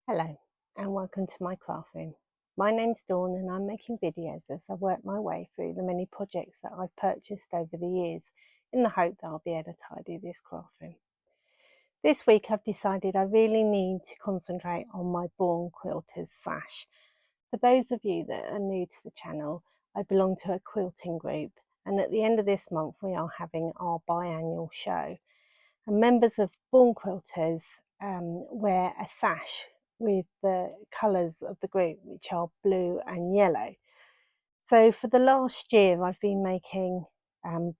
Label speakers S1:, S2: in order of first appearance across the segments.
S1: Hello and welcome to my craft room. My name's Dawn and I'm making videos as I work my way through the many projects that I've purchased over the years in the hope that I'll be able to tidy this craft room. This week I've decided I really need to concentrate on my Born Quilters sash. For those of you that are new to the channel, I belong to a quilting group and at the end of this month we are having our biannual show. And members of Born Quilters wear a sash with the colours of the group, which are blue and yellow. So for the last year I've been making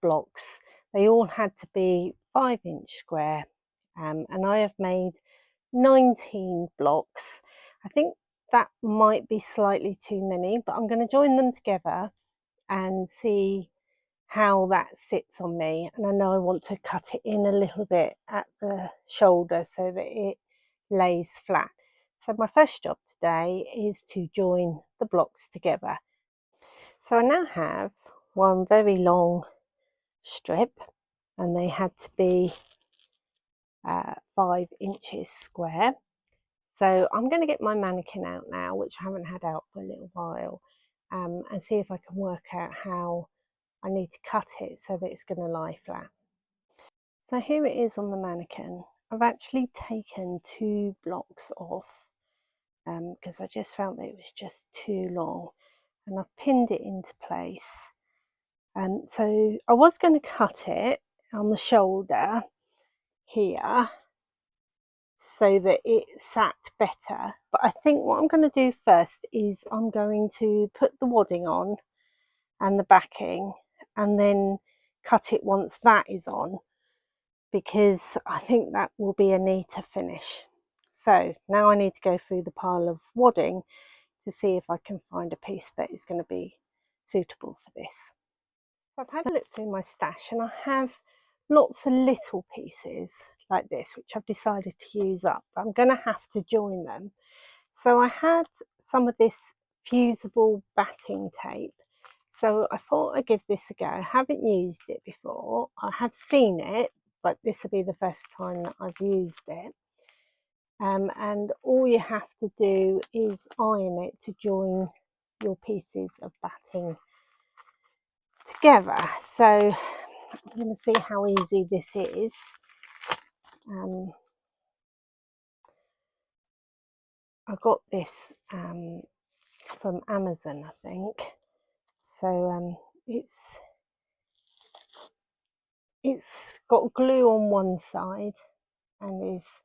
S1: blocks. They all had to be 5-inch square, and I have made 19 blocks. I think that might be slightly too many, but I'm going to join them together and see how that sits on me. And I know I want to cut it in a little bit at the shoulder so that it lays flat. So my first job today is to join the blocks together. So I now have one very long strip and they had to be 5 inches square. So I'm going to get my mannequin out now, which I haven't had out for a little while, and see if I can work out how I need to cut it so that it's going to lie flat. So here it is on the mannequin. I've actually taken 2 blocks off because I just felt that it was just too long, and I've pinned it into place. So I was going to cut it on the shoulder here so that it sat better, but I think what I'm going to do first is I'm going to put the wadding on and the backing and then cut it once that is on, because I think that will be a neater finish. So now I need to go through the pile of wadding to see if I can find a piece that is going to be suitable for this. So I've had a look through my stash and I have lots of little pieces like this which I've decided to use up. I'm going to have to join them. So I had some of this fusible batting tape, so I thought I'd give this a go. I haven't used it before. I have seen it, but this will be the first time that I've used it. And all you have to do is iron it to join your pieces of batting together. So I'm going to see how easy this is. I got this from Amazon, I think. So it's got glue on one side and is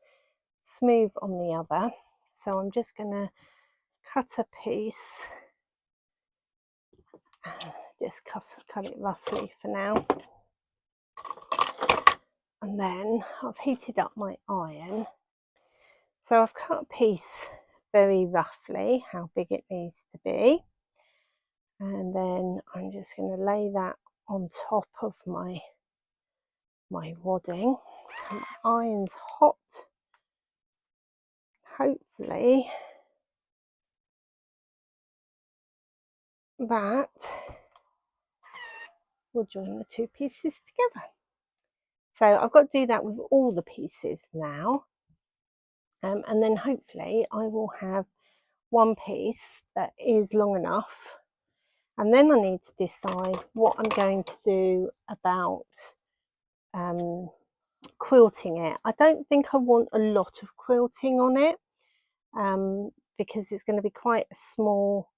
S1: smooth on the other. So I'm just going to cut a piece, just cut it roughly for now. And then I've heated up my iron. So I've cut a piece very roughly, how big it needs to be. And then I'm just going to lay that on top of my wadding. And the iron's hot. Hopefully that will join the 2 pieces together. So I've got to do that with all the pieces now. And then hopefully I will have one piece that is long enough. And then I need to decide what I'm going to do about quilting it. I don't think I want a lot of quilting on it because it's going to be quite a small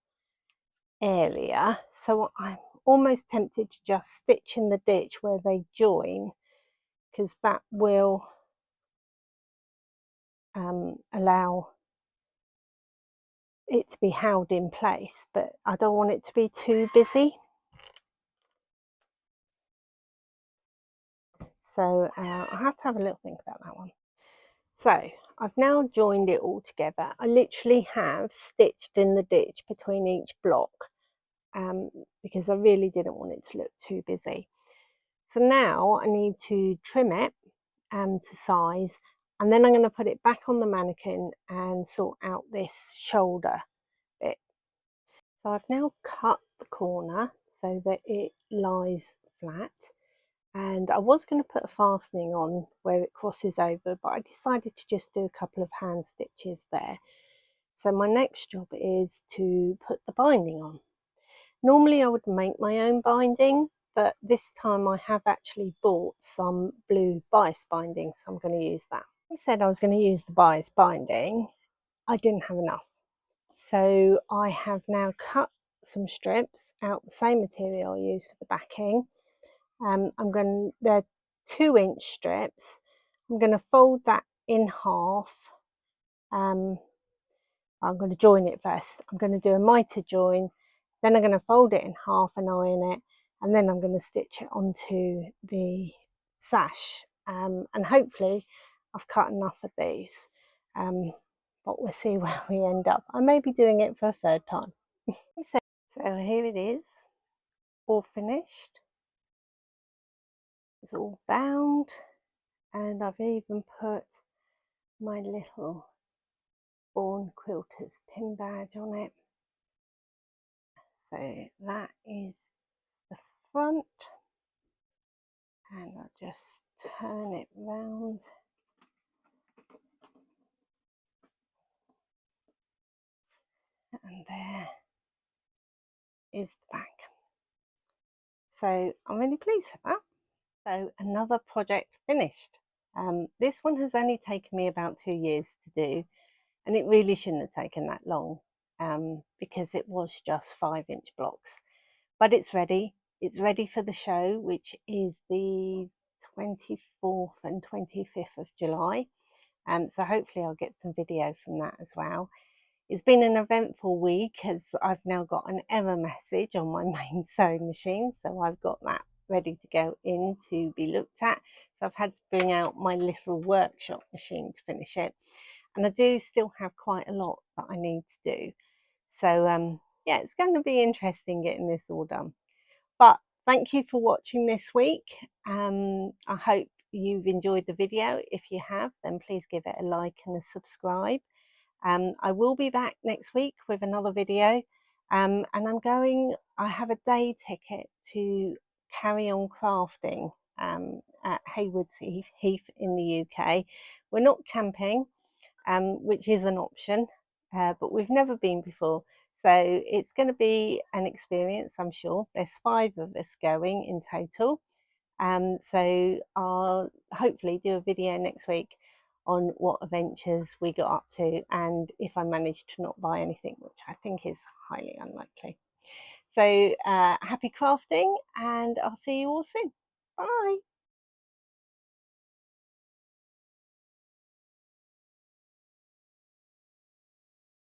S1: area. So I'm almost tempted to just stitch in the ditch where they join, because that will allow it to be held in place, but I don't want it to be too busy. So I have to have a little think about that one. So I've now joined it all together. I literally have stitched in the ditch between each block because I really didn't want it to look too busy. So now I need to trim it to size, and then I'm going to put it back on the mannequin and sort out this shoulder bit. So I've now cut the corner so that it lies flat, and I was going to put a fastening on where it crosses over, but I decided to just do a couple of hand stitches there. So my next job is to put the binding on. Normally I would make my own binding, but this time I have actually bought some blue bias binding, so I'm going to use that. I said I was going to use the bias binding. I didn't have enough. So I have now cut some strips out the same material I used for the backing. They're 2-inch strips. I'm going to fold that in half. I'm going to join it first. I'm going to do a mitre join, then I'm going to fold it in half and iron it, and then I'm going to stitch it onto the sash. And hopefully I've cut enough of these, but we'll see where we end up. I may be doing it for a third time. So here it is, all finished. It's all bound, and I've even put my little Born Quilters pin badge on it. So that is the front, and I'll just turn it round. And there is the back. So I'm really pleased with that. So another project finished. This one has only taken me about 2 years to do, and it really shouldn't have taken that long, because it was just 5-inch blocks. But it's ready. It's ready for the show, which is the 24th and 25th of July. So hopefully I'll get some video from that as well. It's been an eventful week, as I've now got an error message on my main sewing machine, so I've got that ready to go in to be looked at. So I've had to bring out my little workshop machine to finish it, and I do still have quite a lot that I need to do. So yeah, it's going to be interesting getting this all done. But thank you for watching this week. I hope you've enjoyed the video. If you have, then please give it a like and a subscribe. I will be back next week with another video, and I have a day ticket to carry on crafting at Haywards Heath in the UK. We're not camping, which is an option, but we've never been before. So it's going to be an experience, I'm sure. There's 5 of us going in total. So I'll hopefully do a video next week on what adventures we got up to, and if I managed to not buy anything, which I think is highly unlikely. So happy crafting, and I'll see you all soon. Bye.